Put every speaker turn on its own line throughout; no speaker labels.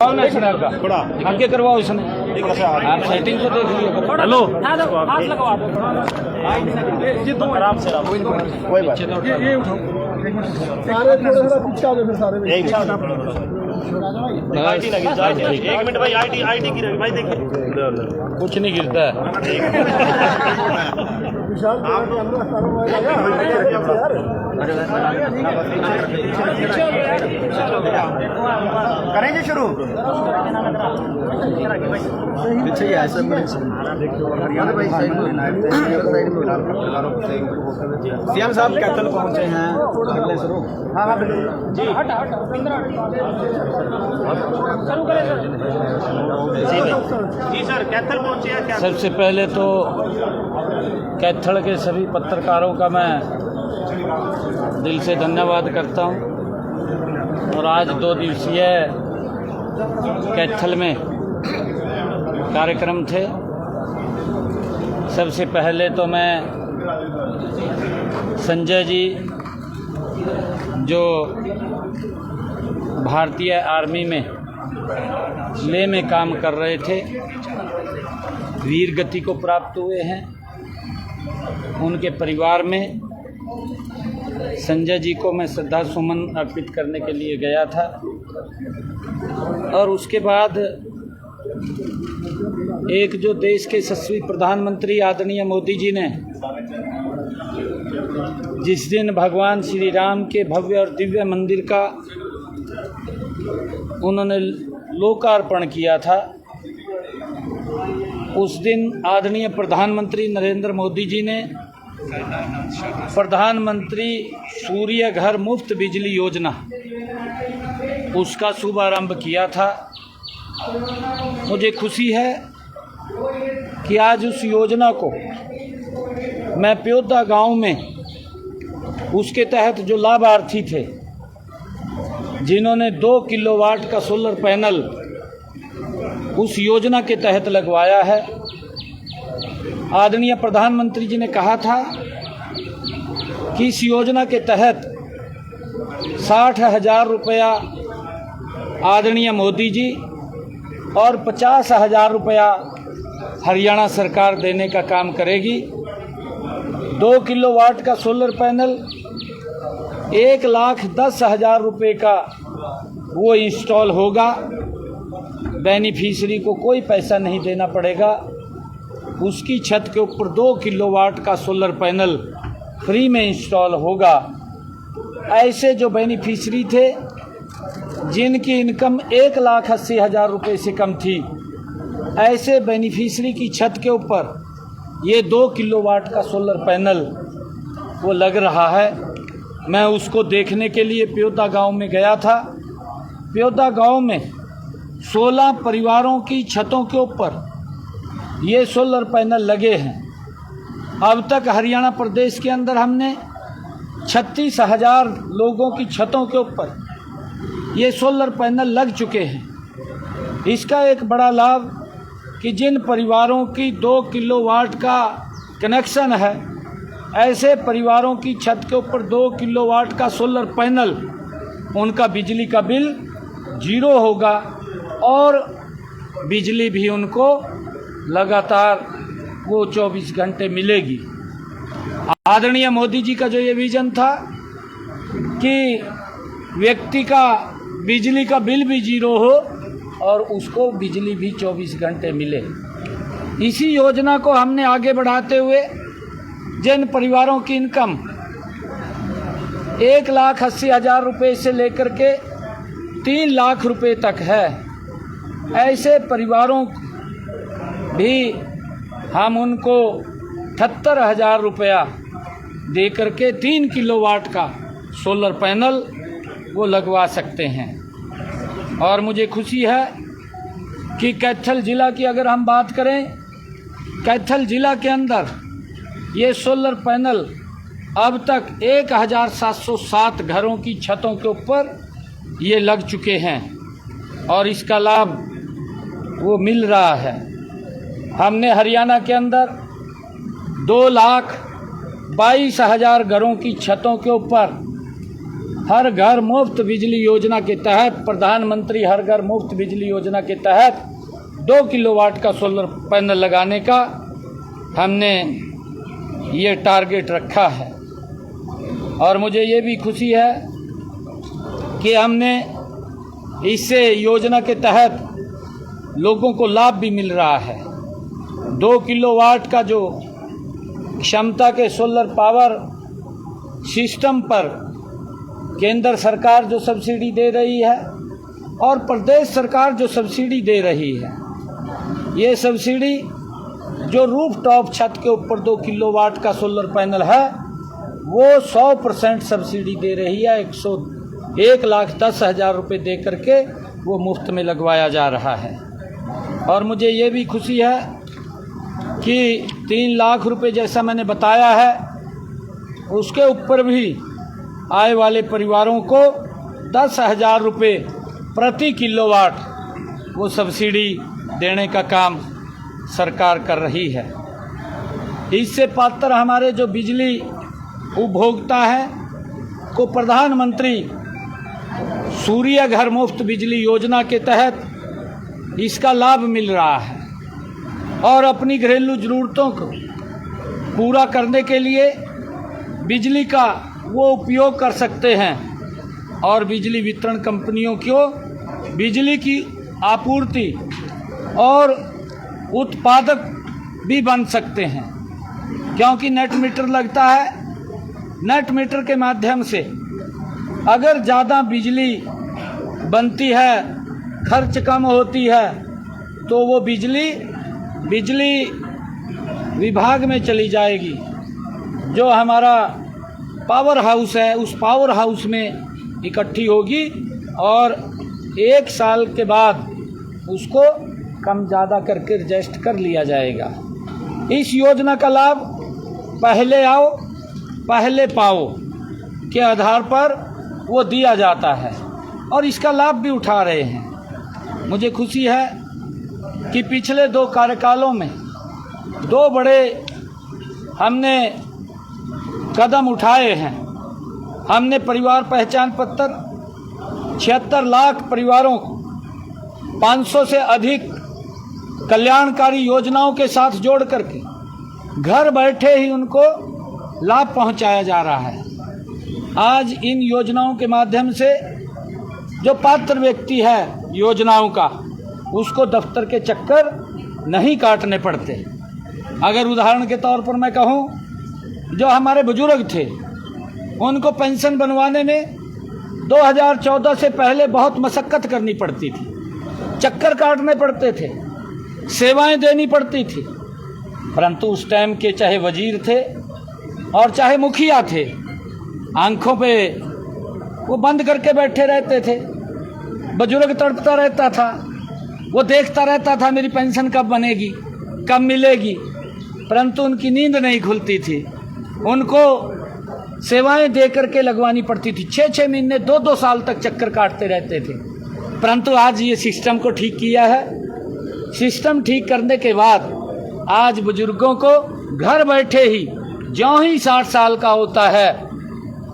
National का थोड़ा आगे करवाओ इसने आप सेटिंग को देख लिया। हेलो हाथ लगवा दो ये दो आराम से कोई बात ये उठाओ सारे थोड़ा पीछे आ जाओ फिर सारे आईटी लगी जाए। एक मिनट भाई आईटी की भाई देखिए कुछ नहीं गिरता है।
करेंगे शुरू सीएम साहब कैथल पहुंचे हैं। हाँ जी जी सर कैथल पहुंचे हैं।
सबसे पहले तो कैथल के सभी पत्रकारों का मैं दिल से धन्यवाद करता हूं। और आज 2 दिवसीय कैथल में कार्यक्रम थे। सबसे पहले तो मैं संजय जी जो भारतीय आर्मी में लेह में काम कर रहे थे, वीर गति को प्राप्त हुए हैं, उनके परिवार में संजय जी को मैं श्रद्धा सुमन अर्पित करने के लिए गया था। और उसके बाद एक जो देश के यशस्वी प्रधानमंत्री आदरणीय मोदी जी ने जिस दिन भगवान श्री राम के भव्य और दिव्य मंदिर का उन्होंने लोकार्पण किया था, उस दिन आदरणीय प्रधानमंत्री नरेंद्र मोदी जी ने प्रधानमंत्री सूर्य घर मुफ्त बिजली योजना उसका शुभारंभ किया था। मुझे खुशी है कि आज उस योजना को मैं प्योदा गांव में उसके तहत जो लाभार्थी थे जिन्होंने 2 किलोवाट का सोलर पैनल उस योजना के तहत लगवाया है। आदरणीय प्रधानमंत्री जी ने कहा था कि इस योजना के तहत 60,000 रुपया आदरणीय मोदी जी और 50,000 रुपया हरियाणा सरकार देने का काम करेगी। 2 किलोवाट का सोलर पैनल 1,10,000 रुपये का वो इंस्टॉल होगा। बेनिफिशरी को कोई पैसा नहीं देना पड़ेगा। उसकी छत के ऊपर 2 किलोवाट का सोलर पैनल फ्री में इंस्टॉल होगा। ऐसे जो बेनिफिशरी थे जिनकी इनकम 1,80,000 रुपये से कम थी, ऐसे बेनिफिशरी की छत के ऊपर ये 2 किलोवाट का सोलर पैनल वो लग रहा है। मैं उसको देखने के लिए प्योदा गांव में गया था। प्योदा गांव में 16 परिवारों की छतों के ऊपर ये सोलर पैनल लगे हैं। अब तक हरियाणा प्रदेश के अंदर हमने 36,000 लोगों की छतों के ऊपर ये सोलर पैनल लग चुके हैं। इसका एक बड़ा लाभ कि जिन परिवारों की 2 किलोवाट का कनेक्शन है, ऐसे परिवारों की छत के ऊपर 2 किलोवाट का सोलर पैनल, उनका बिजली का बिल 0 होगा और बिजली भी उनको लगातार वो 24 घंटे मिलेगी। आदरणीय मोदी जी का जो ये विजन था कि व्यक्ति का बिजली का बिल भी 0 हो और उसको बिजली भी 24 घंटे मिले, इसी योजना को हमने आगे बढ़ाते हुए जिन परिवारों की इनकम 1,80,000 रुपये से लेकर के 3 लाख रुपए तक है, ऐसे परिवारों भी हम उनको 78,000 रुपया दे करके 3 किलोवाट का सोलर पैनल वो लगवा सकते हैं। और मुझे खुशी है कि कैथल ज़िला की अगर हम बात करें, कैथल ज़िला के अंदर ये सोलर पैनल अब तक 1,707 घरों की छतों के ऊपर ये लग चुके हैं और इसका लाभ वो मिल रहा है। हमने हरियाणा के अंदर 2,22,000 घरों की छतों के ऊपर हर घर मुफ्त बिजली योजना के तहत, प्रधानमंत्री हर घर मुफ्त बिजली योजना के तहत 2 किलोवाट का सोलर पैनल लगाने का हमने ये टारगेट रखा है। और मुझे ये भी खुशी है कि हमने इससे योजना के तहत लोगों को लाभ भी मिल रहा है। 2 किलोवाट का जो क्षमता के सोलर पावर सिस्टम पर केंद्र सरकार जो सब्सिडी दे रही है और प्रदेश सरकार जो सब्सिडी दे रही है, ये सब्सिडी जो रूफ टॉप छत के ऊपर 2 किलोवाट का सोलर पैनल है वो 100% सब्सिडी दे रही है। 1,10,000 रुपये दे करके वो मुफ्त में लगवाया जा रहा है। और मुझे ये भी खुशी है कि 3 लाख रुपये जैसा मैंने बताया है, उसके ऊपर भी आय वाले परिवारों को 10,000 रुपये प्रति किलोवाट वो सब्सिडी देने का काम सरकार कर रही है। इससे पात्र हमारे जो बिजली उपभोक्ता हैं को प्रधानमंत्री सूर्य घर मुफ्त बिजली योजना के तहत इसका लाभ मिल रहा है और अपनी घरेलू ज़रूरतों को पूरा करने के लिए बिजली का वो उपयोग कर सकते हैं और बिजली वितरण कंपनियों को बिजली की आपूर्ति और उत्पादक भी बन सकते हैं। क्योंकि नेट मीटर लगता है, नेट मीटर के माध्यम से अगर ज़्यादा बिजली बनती है, खर्च कम होती है, तो वो बिजली विभाग में चली जाएगी। जो हमारा पावर हाउस है उस पावर हाउस में इकट्ठी होगी और 1 साल के बाद उसको कम ज़्यादा करके एडजस्ट कर लिया जाएगा। इस योजना का लाभ पहले आओ पहले पाओ के आधार पर वो दिया जाता है और इसका लाभ भी उठा रहे हैं। मुझे खुशी है कि पिछले 2 कार्यकालों में 2 बड़े हमने कदम उठाए हैं। हमने परिवार पहचान पत्र 76 लाख परिवारों को 500 से अधिक कल्याणकारी योजनाओं के साथ जोड़ करके घर बैठे ही उनको लाभ पहुंचाया जा रहा है। आज इन योजनाओं के माध्यम से जो पात्र व्यक्ति है योजनाओं का, उसको दफ्तर के चक्कर नहीं काटने पड़ते। अगर उदाहरण के तौर पर मैं कहूं, जो हमारे बुजुर्ग थे उनको पेंशन बनवाने में 2014 से पहले बहुत मशक्क़त करनी पड़ती थी, चक्कर काटने पड़ते थे, सेवाएं देनी पड़ती थी। परंतु उस टाइम के चाहे वजीर थे और चाहे मुखिया थे, आंखों पे वो बंद करके बैठे रहते थे। बुजुर्ग तड़पता रहता था, वो देखता रहता था मेरी पेंशन कब बनेगी, कब मिलेगी, परंतु उनकी नींद नहीं खुलती थी। उनको सेवाएं दे करके लगवानी पड़ती थी। 6-6 महीने 2-2 साल तक चक्कर काटते रहते थे। परंतु आज ये सिस्टम को ठीक किया है। सिस्टम ठीक करने के बाद आज बुजुर्गों को घर बैठे ही ज्यों ही 60 साल का होता है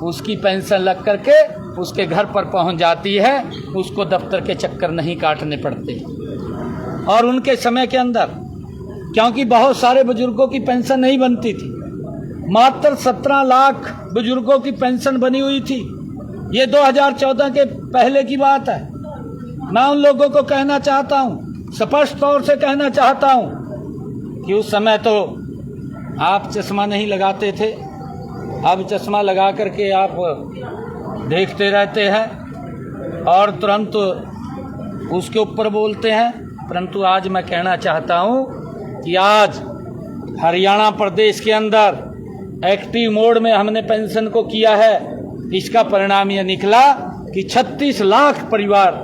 उसकी पेंशन लग करके उसके घर पर पहुंच जाती है। उसको दफ्तर के चक्कर नहीं काटने पड़ते। और उनके समय के अंदर, क्योंकि बहुत सारे बुजुर्गों की पेंशन नहीं बनती थी, मात्र 17 लाख बुजुर्गों की पेंशन बनी हुई थी। ये 2014 के पहले की बात है। मैं उन लोगों को कहना चाहता हूँ, स्पष्ट तौर से कहना चाहता हूँ कि उस समय तो आप चश्मा नहीं लगाते थे, अब चश्मा लगा करके आप देखते रहते हैं और तुरंत उसके ऊपर बोलते हैं। परंतु आज मैं कहना चाहता हूँ कि आज हरियाणा प्रदेश के अंदर एक्टिव मोड में हमने पेंशन को किया है। इसका परिणाम यह निकला कि 36 लाख परिवार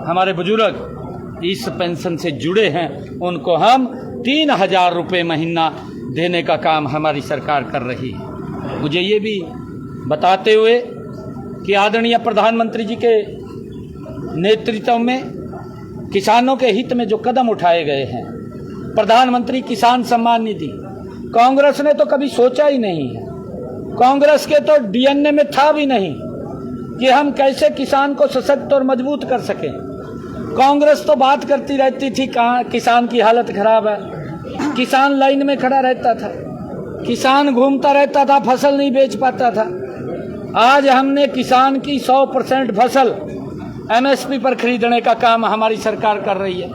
हमारे बुजुर्ग इस पेंशन से जुड़े हैं। उनको हम 3,000 रुपये महीना देने का काम हमारी सरकार कर रही है। मुझे ये भी बताते हुए कि आदरणीय प्रधानमंत्री जी के नेतृत्व में किसानों के हित में जो कदम उठाए गए हैं, प्रधानमंत्री किसान सम्मान निधि, कांग्रेस ने तो कभी सोचा ही नहीं है। कांग्रेस के तो डीएनए में था भी नहीं कि कि हम कैसे किसान को सशक्त और मजबूत कर सकें। कांग्रेस तो बात करती रहती थी कहाँ किसान की हालत खराब है, किसान लाइन में खड़ा रहता था, किसान घूमता रहता था, फसल नहीं बेच पाता था। आज हमने किसान की 100% फसल MSP पर खरीदने का काम हमारी सरकार कर रही है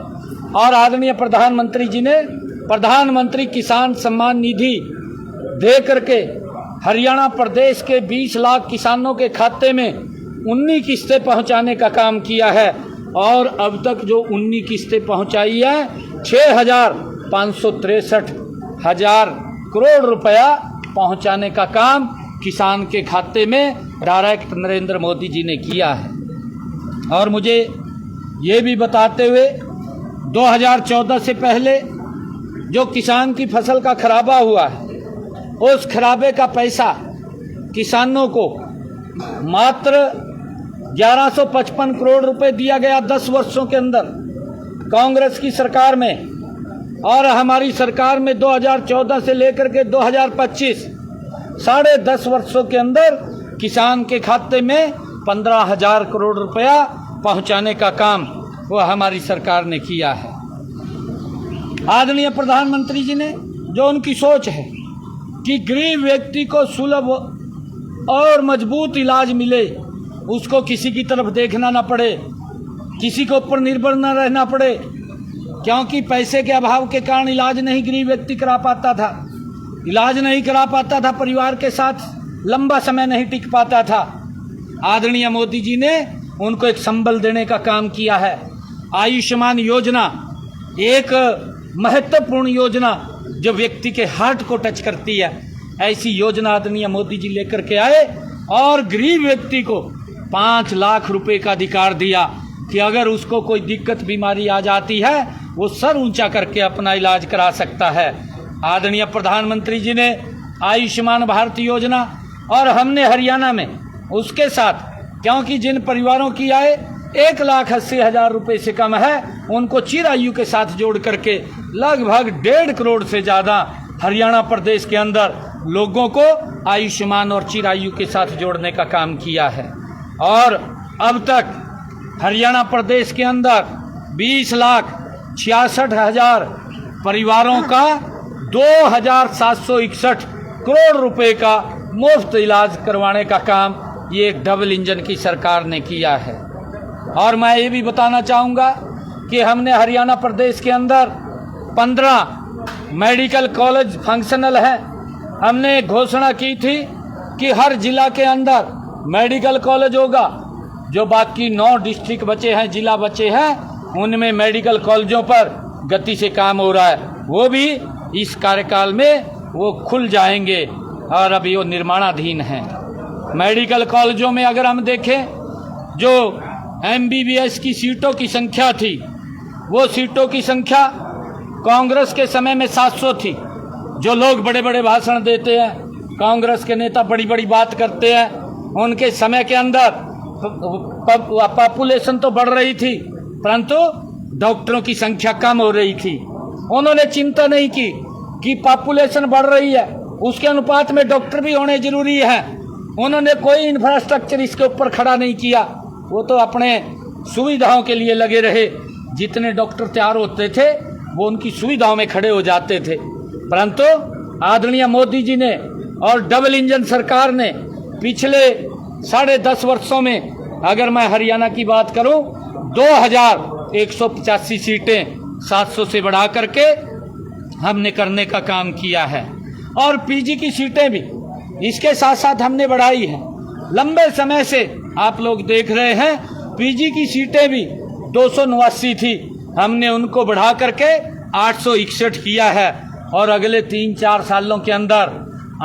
और आदरणीय प्रधानमंत्री जी ने प्रधानमंत्री किसान सम्मान निधि दे करके हरियाणा प्रदेश के 20 लाख किसानों के खाते में 19 किस्तें पहुंचाने का काम किया है और अब तक जो 19 किस्तें पहुंचाई है 6,563 करोड़ रुपया पहुंचाने का काम किसान के खाते में डायरेक्ट नरेंद्र मोदी जी ने किया है। और मुझे ये भी बताते हुए 2014 से पहले जो किसान की फसल का खराबा हुआ है उस खराबे का पैसा किसानों को मात्र 1155 करोड़ रुपए दिया गया 10 वर्षों के अंदर कांग्रेस की सरकार में। और हमारी सरकार में 2014 से लेकर के 2025 10.5 वर्षों के अंदर किसान के खाते में 15,000 करोड़ रुपया पहुंचाने का काम वो हमारी सरकार ने किया है। आदरणीय प्रधानमंत्री जी ने जो उनकी सोच है कि गरीब व्यक्ति को सुलभ और मजबूत इलाज मिले, उसको किसी की तरफ देखना ना पड़े, किसी के ऊपर निर्भर न रहना पड़े, क्योंकि पैसे के अभाव के कारण इलाज नहीं गरीब व्यक्ति करा पाता था, इलाज नहीं करा पाता था, परिवार के साथ लंबा समय नहीं टिक पाता था। आदरणीय मोदी जी ने उनको एक संबल देने का काम किया है। आयुष्मान योजना एक महत्वपूर्ण योजना जो व्यक्ति के हार्ट को टच करती है, ऐसी योजना आदरणीय मोदी जी लेकर के आए और गरीब व्यक्ति को 5 लाख रुपए का अधिकार दिया कि अगर उसको कोई दिक्कत बीमारी आ जाती है वो सर ऊंचा करके अपना इलाज करा सकता है। आदरणीय प्रधानमंत्री जी ने आयुष्मान भारत योजना और हमने हरियाणा में उसके साथ, क्योंकि जिन परिवारों की आय 1,80,000 रुपये से कम है उनको चिरायु के साथ जोड़ करके लगभग 1.5 करोड़ से ज़्यादा हरियाणा प्रदेश के अंदर लोगों को आयुष्मान और चिरायु के साथ जोड़ने का काम किया है। और अब तक हरियाणा प्रदेश के अंदर 20,66,000 परिवारों का 2,761 करोड़ रुपए का मुफ्त इलाज करवाने का काम ये एक डबल इंजन की सरकार ने किया है। और मैं ये भी बताना चाहूँगा कि हमने हरियाणा प्रदेश के अंदर 15 मेडिकल कॉलेज फंक्शनल हैं। हमने घोषणा की थी कि हर जिला के अंदर मेडिकल कॉलेज होगा। जो बाकी 9 डिस्ट्रिक्ट बचे हैं, जिला बचे हैं, उनमें मेडिकल कॉलेजों पर गति से काम हो रहा है, वो भी इस कार्यकाल में वो खुल जाएंगे और अभी वो निर्माणाधीन हैं। मेडिकल कॉलेजों में अगर हम देखें, जो MBBS की सीटों की संख्या थी, वो सीटों की संख्या कांग्रेस के समय में 700 थी। जो लोग बड़े बड़े भाषण देते हैं, कांग्रेस के नेता बड़ी बड़ी बात करते हैं, उनके समय के अंदर पॉपुलेशन तो बढ़ रही थी परंतु डॉक्टरों की संख्या कम हो रही थी। उन्होंने चिंता नहीं की कि पॉपुलेशन बढ़ रही है, उसके अनुपात में डॉक्टर भी होने जरूरी है। उन्होंने कोई इंफ्रास्ट्रक्चर इसके ऊपर खड़ा नहीं किया, वो तो अपने सुविधाओं के लिए लगे रहे। जितने डॉक्टर तैयार होते थे वो उनकी सुविधाओं में खड़े हो जाते थे। परंतु आदरणीय मोदी जी ने और डबल इंजन सरकार ने पिछले 10.5 वर्षों में, अगर मैं हरियाणा की बात करूं, 2,185 सीटें 700 से बढ़ा करके हमने करने का काम किया है। और PG की सीटें भी इसके साथ साथ हमने बढ़ाई है। लंबे समय से आप लोग देख रहे हैं PG की सीटें भी 289 थी, हमने उनको बढ़ा करके 861 किया है। और अगले 3-4 सालों के अंदर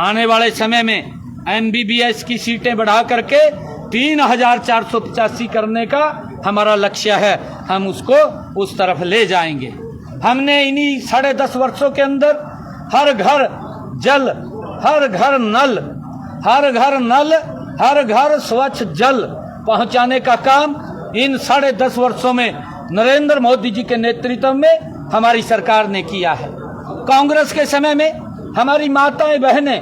आने वाले समय में MBBS की सीटें बढ़ा करके 3,485 करने का हमारा लक्ष्य है। हम उसको उस तरफ ले जाएंगे। हमने इन्हीं 10.5 वर्षों के अंदर हर घर जल, हर घर नल, हर घर नल, हर घर स्वच्छ जल पहुंचाने का काम इन 10.5 वर्षों में नरेंद्र मोदी जी के नेतृत्व में हमारी सरकार ने किया है। कांग्रेस के समय में हमारी माताएं बहनें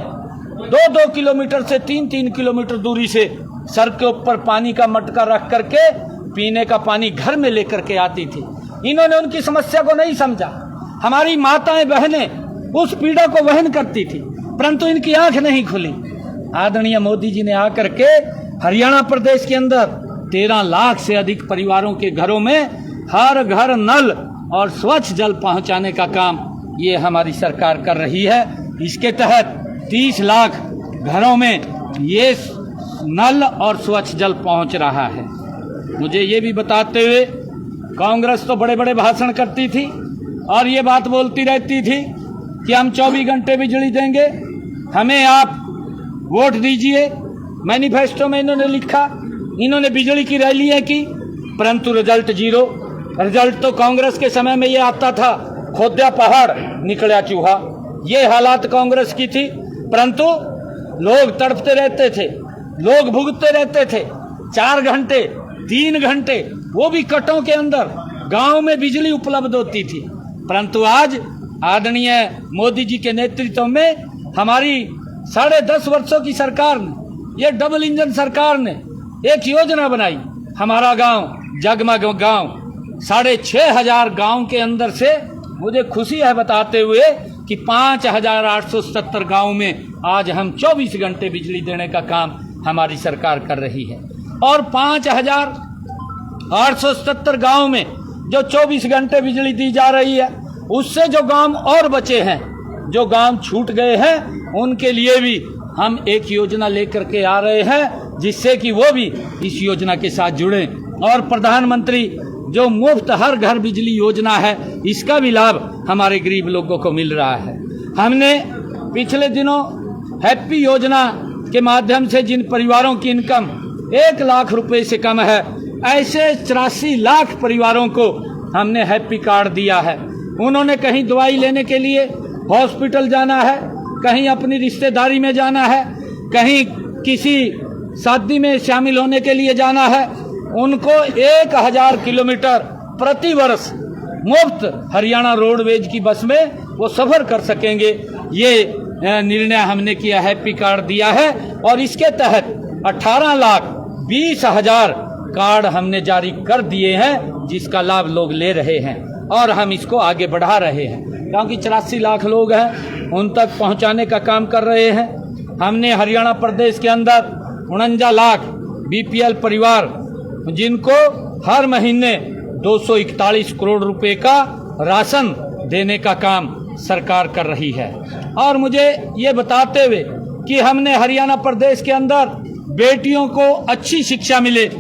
2-2 किलोमीटर से 3-3 किलोमीटर दूरी से सर के ऊपर पानी का मटका रख करके पीने का पानी घर में लेकर के आती थी। इन्होंने उनकी समस्या को नहीं समझा। हमारी माताएं बहनें उस पीड़ा को वहन करती थी, परंतु इनकी आंख नहीं खुली। आदरणीय मोदी जी ने आकर के हरियाणा प्रदेश के अंदर 13 लाख से अधिक परिवारों के घरों में हर घर नल और स्वच्छ जल पहुंचाने का काम ये हमारी सरकार कर रही है। इसके तहत 30 लाख घरों में ये नल और स्वच्छ जल पहुंच रहा है। मुझे ये भी बताते हुए, कांग्रेस तो बड़े बड़े भाषण करती थी और ये बात बोलती रहती थी कि हम 24 घंटे बिजली देंगे, हमें आप वोट दीजिए। मैनिफेस्टो में इन्होंने लिखा, इन्होंने बिजली की रैलियां की, परंतु रिजल्ट जीरो। रिजल्ट तो कांग्रेस के समय में ये आता था, खोदा पहाड़ निकला चूहा। ये हालात कांग्रेस की थी, परंतु लोग तड़पते रहते थे, लोग भुगतते रहते थे। 4 घंटे 3 घंटे वो भी कटों के अंदर गांव में बिजली उपलब्ध होती थी। परंतु आज आदरणीय मोदी जी के नेतृत्व में हमारी 10.5 वर्षों की सरकार ने, ये डबल इंजन सरकार ने एक योजना बनाई। हमारा गांव जगमग गांव 6,500 गांव के अंदर से मुझे खुशी है बताते हुए कि 5,870 गांव में आज हम 24 घंटे बिजली देने का काम हमारी सरकार कर रही है। और 5,870 गांव में जो 24 घंटे बिजली दी जा रही है, उससे जो गांव और बचे हैं, जो गांव छूट गए हैं, उनके लिए भी हम एक योजना लेकर के आ रहे हैं, जिससे कि वो भी इस योजना के साथ जुड़े। और प्रधानमंत्री जो मुफ्त हर घर बिजली योजना है, इसका भी लाभ हमारे गरीब लोगों को मिल रहा है। हमने पिछले दिनों हैप्पी योजना के माध्यम से जिन परिवारों की इनकम 1 लाख रुपए से कम है, ऐसे 84 लाख परिवारों को हमने हैप्पी कार्ड दिया है। उन्होंने कहीं दवाई लेने के लिए हॉस्पिटल जाना है, कहीं अपनी रिश्तेदारी में जाना है, कहीं किसी शादी में शामिल होने के लिए जाना है, उनको 1000 किलोमीटर प्रति वर्ष मुफ्त हरियाणा रोडवेज की बस में वो सफर कर सकेंगे। ये निर्णय हमने किया, हैप्पी कार्ड दिया है। और इसके तहत 18,20,000 कार्ड हमने जारी कर दिए हैं, जिसका लाभ लोग ले रहे हैं और हम इसको आगे बढ़ा रहे हैं, क्योंकि 84 लाख लोग हैं, उन तक पहुंचाने का काम कर रहे हैं। हमने हरियाणा प्रदेश के अंदर 49 लाख बीपीएल परिवार, जिनको हर महीने 241 करोड़ रुपए का राशन देने का काम सरकार कर रही है। और मुझे ये बताते हुए कि हमने हरियाणा प्रदेश के अंदर बेटियों को अच्छी शिक्षा मिले,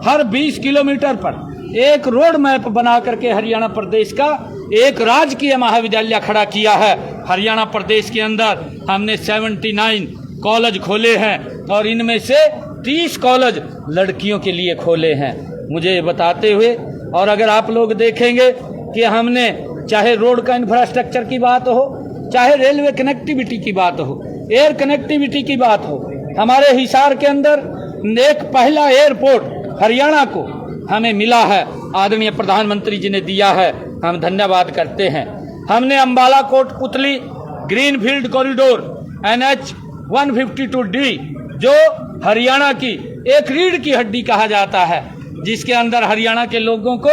हर 20 किलोमीटर पर एक रोड मैप बना करके हरियाणा प्रदेश का एक राजकीय महाविद्यालय खड़ा किया है। हरियाणा प्रदेश के अंदर हमने 79 कॉलेज खोले हैं और इनमें से 30 कॉलेज लड़कियों के लिए खोले हैं। मुझे बताते हुए, और अगर आप लोग देखेंगे कि हमने चाहे रोड का इंफ्रास्ट्रक्चर की बात हो, चाहे रेलवे कनेक्टिविटी की बात हो, एयर कनेक्टिविटी की बात हो, हमारे हिसार के अंदर एक पहला एयरपोर्ट हरियाणा को हमें मिला है, आदरणीय प्रधानमंत्री जी ने दिया है, हम धन्यवाद करते हैं। हमने Ambala Kotputli greenfield corridor NH 152D, जो हरियाणा की एक रीढ़ की हड्डी कहा जाता है, जिसके अंदर हरियाणा के लोगों को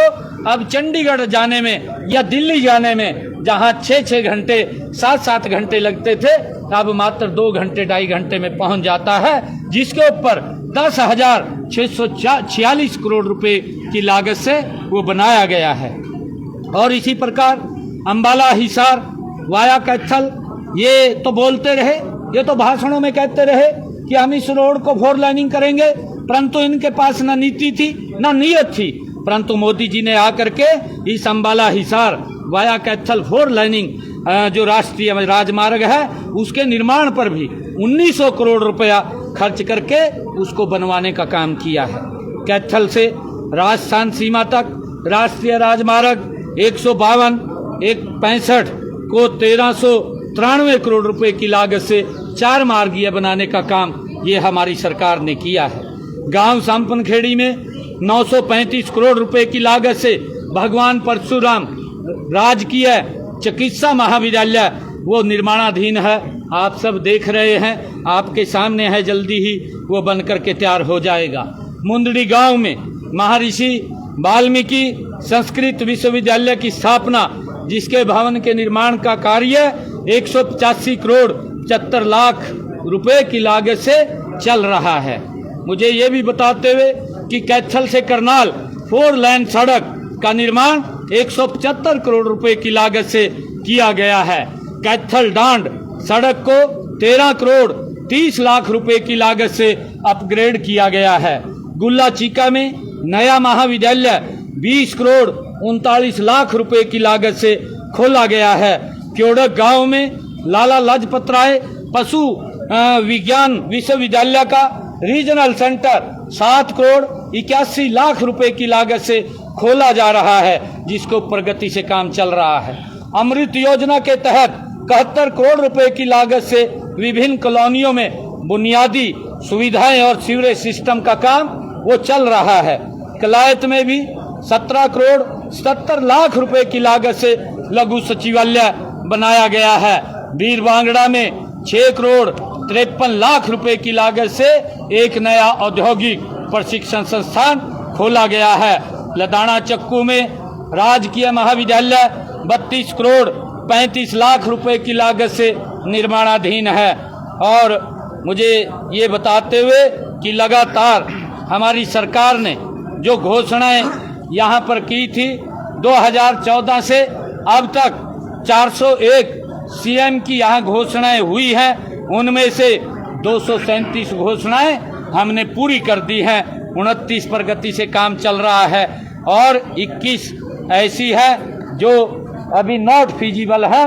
अब चंडीगढ़ जाने में या दिल्ली जाने में जहां 6-6 घंटे 7-7 घंटे लगते थे, अब मात्र 2 घंटे 2.5 घंटे में पहुंच जाता है, जिसके ऊपर 10,646 करोड़ रुपए की लागत से वो बनाया गया है। और इसी प्रकार अंबाला हिसार वाया कैथल, ये तो बोलते रहे, ये तो भाषणों में कहते रहे कि हम इस रोड को 4 लाइनिंग करेंगे, परंतु इनके पास न नीति थी न नीयत थी। परंतु मोदी जी ने आकर के इस अंबाला हिसार वाया कैथल 4 लाइनिंग जो राष्ट्रीय राजमार्ग है, उसके निर्माण पर भी 1900 करोड़ रुपया खर्च करके उसको बनवाने का काम किया है। कैथल से राजस्थान सीमा तक राष्ट्रीय राजमार्ग 152-165 को 1393 करोड़ रुपए की लागत से 4 मार्गीय बनाने का काम ये हमारी सरकार ने किया है। गांव सांपनखेड़ी में 935 करोड़ रुपए की लागत से भगवान परशुराम राजकीय चिकित्सा महाविद्यालय वो निर्माणाधीन है आप सब देख रहे हैं, आपके सामने है, जल्दी ही वो बनकर के तैयार हो जाएगा। मुंदड़ी गांव में महर्षि वाल्मीकि संस्कृत विश्वविद्यालय की स्थापना, जिसके भवन के निर्माण का कार्य 185 करोड़ 75 लाख रुपए की लागत से चल रहा है। मुझे ये भी बताते हुए कि कैथल से करनाल 4 लेन सड़क का निर्माण 175 करोड़ रुपए की लागत से किया गया है। कैथल डांड सड़क को 13 करोड़ 30 लाख रुपए की लागत से अपग्रेड किया गया है। गुल्ला चीका में नया महाविद्यालय 20 करोड़ 39 लाख रुपए की लागत से खोला गया है। क्योड़क गांव में लाला लाजपत राय पशु विज्ञान विश्वविद्यालय का रीजनल सेंटर 7 करोड़ 81 लाख रुपए की लागत से खोला जा रहा है, जिसको प्रगति से काम चल रहा है। अमृत योजना के तहत 71 करोड़ रुपए की लागत से विभिन्न कॉलोनियों में बुनियादी सुविधाएं और सीवरेज सिस्टम का काम वो चल रहा है। कलायत में भी 17 करोड़ 77 लाख रुपए की लागत से लघु सचिवालय बनाया गया है। वीर बांगड़ा में 6 करोड़ 53 लाख रुपए की लागत से एक नया औद्योगिक प्रशिक्षण संस्थान खोला गया है। लदाना चक्कू में राजकीय महाविद्यालय 32 करोड़ 35 लाख रुपए की लागत से निर्माणाधीन है। और मुझे ये बताते हुए कि लगातार हमारी सरकार ने जो घोषणाएं यहाँ पर की थी, 2014 से अब तक 401 सीएम की यहाँ घोषणाएं हुई हैं, उनमें से 237 घोषणाएं हमने पूरी कर दी हैं। 29 प्रगति से काम चल रहा है और 21 ऐसी है जो अभी नॉट फिजिबल है।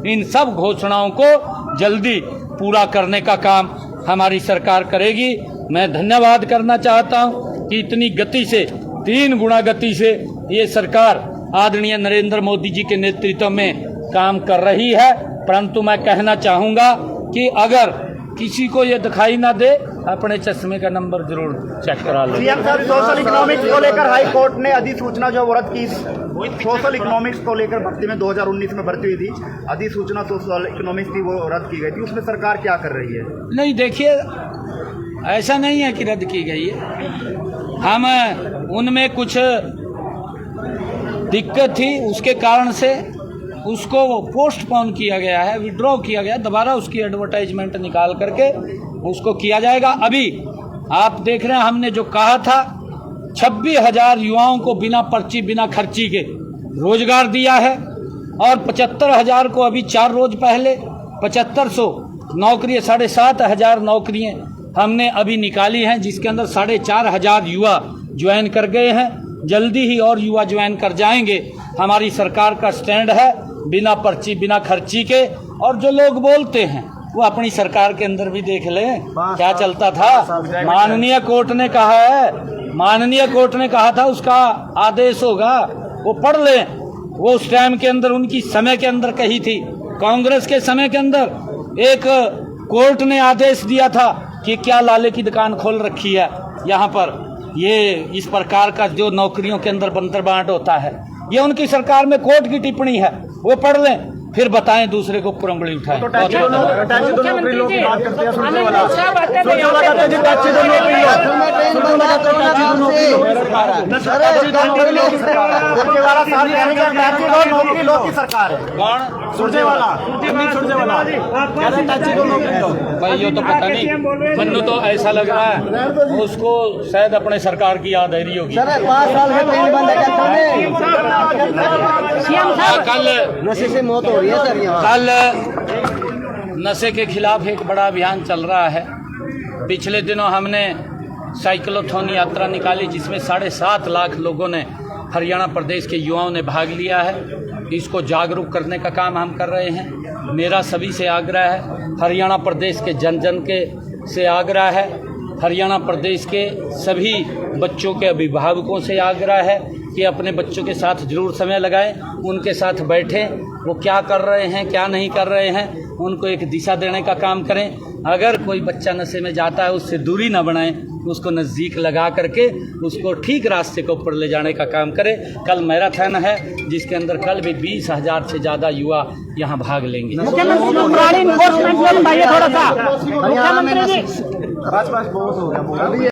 इन सब घोषणाओं को जल्दी पूरा करने का काम हमारी सरकार करेगी। मैं धन्यवाद करना चाहता हूं कि इतनी गति से, 3 गुना गति से ये सरकार आदरणीय नरेंद्र मोदी जी के नेतृत्व में काम कर रही है। परंतु मैं कहना चाहूँगा कि अगर किसी को ये दिखाई ना दे, अपने चश्मे का नंबर जरूर चेक करा लो।
सीएम साहब, सोशल इकोनॉमिक्स को लेकर हाई कोर्ट ने अधिसूचना जो रद्द की थी, सोशल इकोनॉमिक्स को लेकर भर्ती में 2019 में भर्ती हुई थी, अधिसूचना सोशल इकोनॉमिक्स की वो रद्द की गई थी, उसमें सरकार क्या कर रही है?
नहीं, देखिए, ऐसा नहीं है कि रद्द की गई है। हम उनमें कुछ दिक्कत थी, उसके कारण से उसको पोस्टपोन किया गया है, विड्रॉ किया गया, दोबारा उसकी एडवर्टाइजमेंट निकाल करके उसको किया जाएगा। अभी आप देख रहे हैं, हमने जो कहा था 26,000 युवाओं को बिना पर्ची बिना खर्ची के रोजगार दिया है और 75,000 को अभी 4 रोज पहले 7500 नौकरी, 7,500 नौकरियाँ हमने अभी निकाली हैं, जिसके अंदर 4,500 युवा ज्वाइन कर गए हैं। जल्दी ही और युवा ज्वाइन कर जाएंगे। हमारी सरकार का स्टैंड है बिना पर्ची बिना खर्ची के। और जो लोग बोलते हैं वो अपनी सरकार के अंदर भी देख लें क्या चलता था। माननीय कोर्ट ने कहा है, माननीय कोर्ट ने कहा था उसका आदेश होगा, वो पढ़ लें। वो उस टाइम के अंदर, उनकी समय के अंदर कही थी, कांग्रेस के समय के अंदर एक कोर्ट ने आदेश दिया था कि क्या लाले की दुकान खोल रखी है यहाँ पर। ये इस प्रकार का जो नौकरियों के अंदर बंतर बांट होता है, ये उनकी सरकार में कोर्ट की टिप्पणी है, वो पढ़ लें, फिर बताएं, दूसरे को ऊपर उंगली उठाएं।
तो टैक्सी दो नौकरी लोग की बात करते हैं, सुनने वाला नौकरी लोग की सरकार है।
कौन
सुरजेवाला?
भाई ये तो पता नहीं, मन्नू तो ऐसा लग रहा है उसको शायद अपने सरकार की याद आ रही होगी। कल
नशे से मौत हो रही है सर यहाँ।
कल नशे के खिलाफ एक बड़ा अभियान चल रहा है। पिछले दिनों हमने साइक्लोथॉन यात्रा निकाली, जिसमें 7.5 लाख लोगों ने, हरियाणा प्रदेश के युवाओं ने भाग लिया है। इसको जागरूक करने का काम हम कर रहे हैं। मेरा सभी से आग्रह है, हरियाणा प्रदेश के जन जन के से आग्रह है, हरियाणा प्रदेश के सभी बच्चों के अभिभावकों से आग्रह है कि अपने बच्चों के साथ जरूर समय लगाएं, उनके साथ बैठें, वो क्या कर रहे हैं क्या नहीं कर रहे हैं, उनको एक दिशा देने का काम करें। अगर कोई बच्चा नशे में जाता है उससे दूरी ना बनाए, उसको नज़दीक लगा करके उसको ठीक रास्ते के ऊपर ले जाने का काम करे। कल मैराथन है जिसके अंदर कल भी 20,000 से ज़्यादा युवा यहाँ भाग लेंगे।
मुख्यमंत्री जी